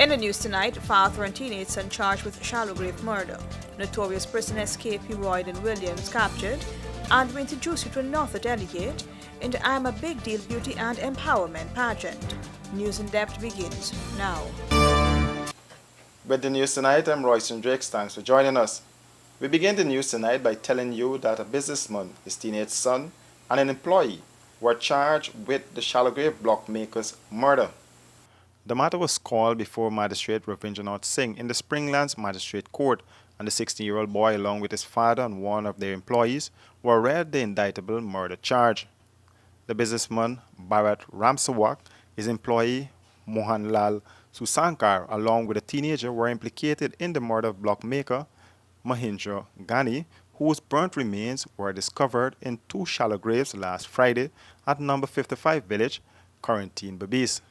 In the news tonight, father and teenage son charged with shallow grave murder. Notorious prison escapee Royden Williams captured. And we introduce you to another delegate in the I'm a Big Deal Beauty and Empowerment pageant. News in Depth begins now. With the news tonight, I'm Royston Drake. Thanks for joining us. We begin the news tonight by telling you that a businessman, his teenage son, and an employee were charged with the shallow grave block maker's murder. The matter was called before Magistrate Ravindranath Singh in the Springlands Magistrate Court, and the 16-year-old boy, along with his father and one of their employees, were read the indictable murder charge. The businessman, Bharat Ramsawak, his employee, Mohanlal Susankar, along with a teenager, were implicated in the murder of block maker, Mahindra Ghani, whose burnt remains were discovered in two shallow graves last Friday at number 55 village, Quarantine Babis.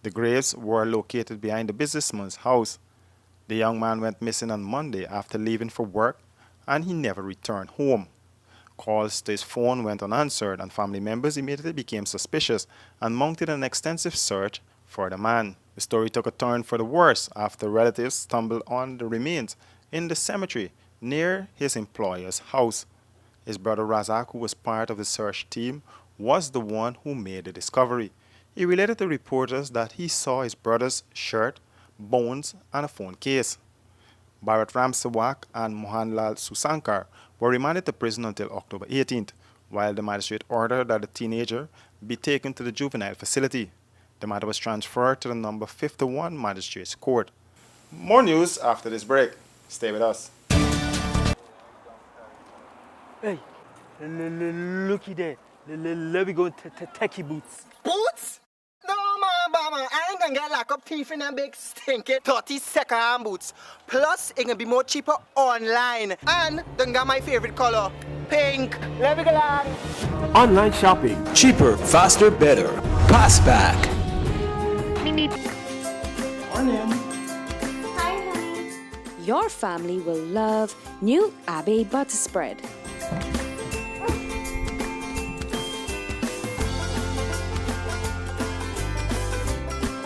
The graves were located behind the businessman's house. The young man went missing on Monday after leaving for work, and he never returned home. Calls to his phone went unanswered, and family members immediately became suspicious and mounted an extensive search for the man. The story took a turn for the worse after relatives stumbled on the remains in the cemetery near his employer's house. His brother Razak, who was part of the search team, was the one who made the discovery. He related to reporters that he saw his brother's shirt, bones, and a phone case. Bharat Ramsawak and Mohanlal Susankar were remanded to prison until October 18th, while the magistrate ordered that the teenager be taken to the juvenile facility. The matter was transferred to the number 51 Magistrates Court. More news after this break. Stay with us. Hey, looky there. Let me go techie boots. Boots? No, man. I ain't gonna get locked up teeth in them big stinky 30 second-hand boots. Plus, it can be more cheaper online. And they got my favorite color, pink. Let me go on. Online shopping. Cheaper, faster, better. Passback. Morning. Hi, honey. Your family will love new Abbey butter spread.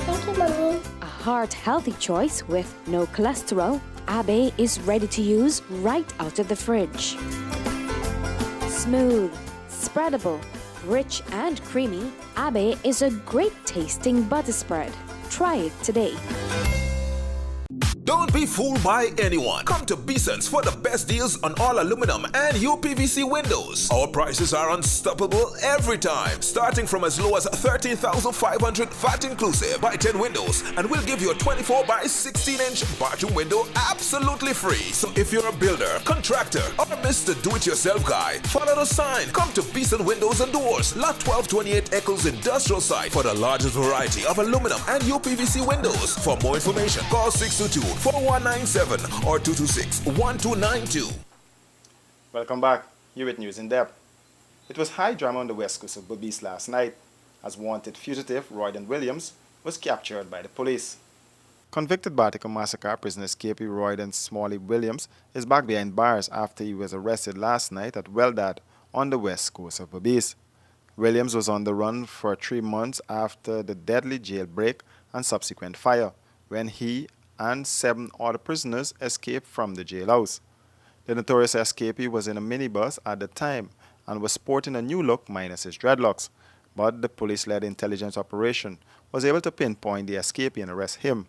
Thank you, Mommy. A heart-healthy choice with no cholesterol, Abbey is ready to use right out of the fridge. Smooth, spreadable, rich and creamy, Abbey is a great tasting butter spread. Try it today. Don't be fooled by anyone. Come to Beson's for the best deals on all aluminum and UPVC windows. Our prices are unstoppable every time. Starting from as low as $13,500 VAT inclusive. Buy 10 windows and we'll give you a 24 by 16-inch bathroom window absolutely free. So if you're a builder, contractor, or Mr. Do-It-Yourself guy, follow the sign. Come to Beson Windows and Doors, Lot 1228 Eccles Industrial Site for the largest variety of aluminum and UPVC windows. For more information, call 622-4197 or 226-1292. Welcome back. You with News in Depth. It was high drama on the west coast of Babis last night as wanted fugitive Royden Williams was captured by the police. Convicted Battical massacre prisoner escapee Royden Smalley Williams is back behind bars after he was arrested last night at Weldad on the west coast of Babis. Williams was on the run for 3 months after the deadly jailbreak and subsequent fire, when he and 7 other prisoners escaped from the jailhouse. The notorious escapee was in a minibus at the time and was sporting a new look minus his dreadlocks, but the police-led intelligence operation was able to pinpoint the escapee and arrest him.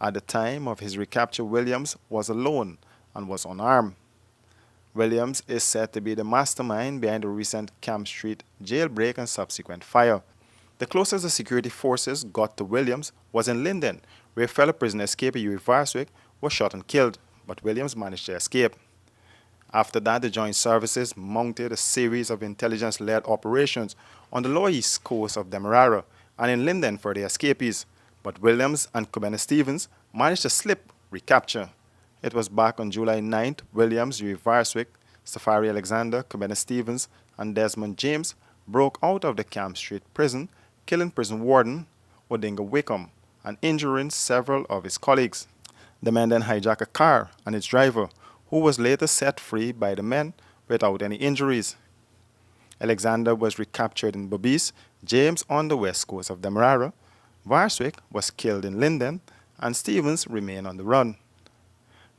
At the time of his recapture, Williams was alone and was unarmed. Williams is said to be the mastermind behind the recent Camp Street jailbreak and subsequent fire. The closest the security forces got to Williams was in Linden, where fellow prisoner escapee Yuri Varswick was shot and killed, but Williams managed to escape. After that, the joint services mounted a series of intelligence-led operations on the lower east coast of Demerara and in Linden for the escapees, but Williams and Kubena Stevens managed to slip recapture. It was back on July 9th, Williams, Yuri Varswick, Safari Alexander, Kubena Stevens, and Desmond James broke out of the Camp Street prison, killing prison warden Odinga Wickham and injuring several of his colleagues. The men then hijacked a car and its driver, who was later set free by the men without any injuries. Alexander was recaptured in Babis, James on the west coast of Demerara, Varswick was killed in Linden, and Stevens remained on the run.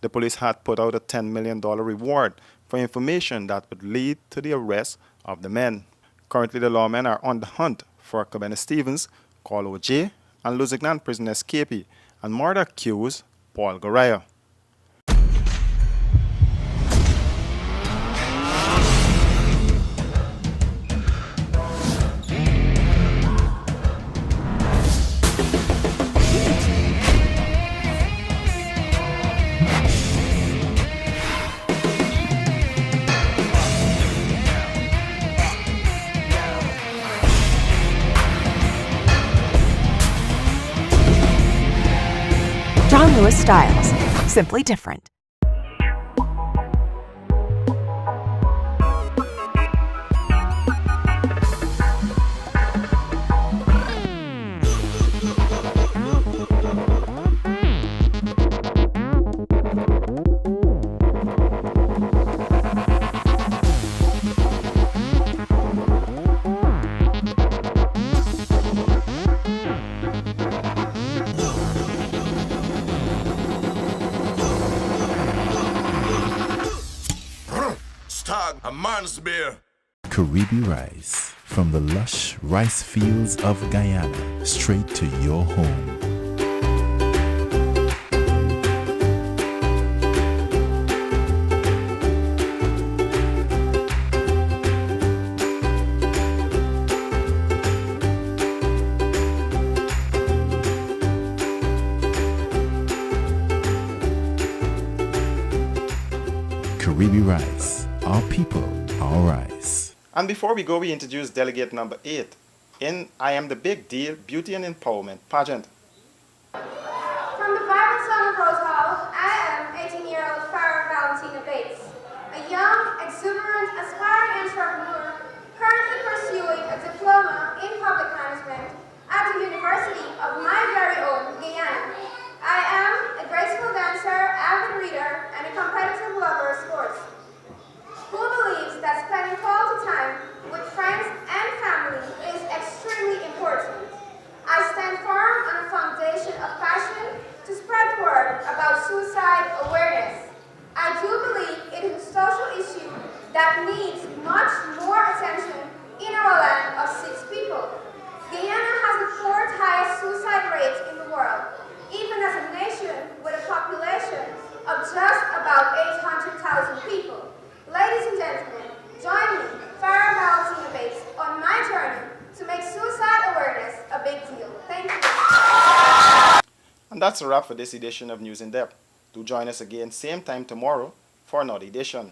The police had put out a $10 million reward for information that would lead to the arrest of the men. Currently, the lawmen are on the hunt for Cabana Stevens, Carlo J., and Lusignan prison escapee and murder accused Paul Goraya. John Lewis Styles, simply different. Stag, a man's beer. Caribbean rice, from the lush rice fields of Guyana, straight to your home. Caribbean rice, our people, our rice. And before we go, we introduce delegate number 8 in I Am the Big Deal Beauty and Empowerment pageant. From the vibrant song of Rose Hall, I am 18-year-old Farah Valentina Bates, a young, exuberant, aspiring entrepreneur currently pursuing a diploma in public management at the University of my very own Guyana. I am a graceful dancer, avid reader, and a competitive lover of sports, who believes that spending quality time with friends and family is extremely important. I stand firm on a foundation of passion to spread word about suicide awareness. I do believe it is a social issue that needs much more attention in our land of 6 people. Guyana has the 4th highest suicide rate in the world, even as a nation with a population of just about 800,000 people. Ladies and gentlemen, join me, Farah Valentina Bates, on my journey to make suicide awareness a big deal. Thank you. And that's a wrap for this edition of News in Depth. Do join us again same time tomorrow for another edition.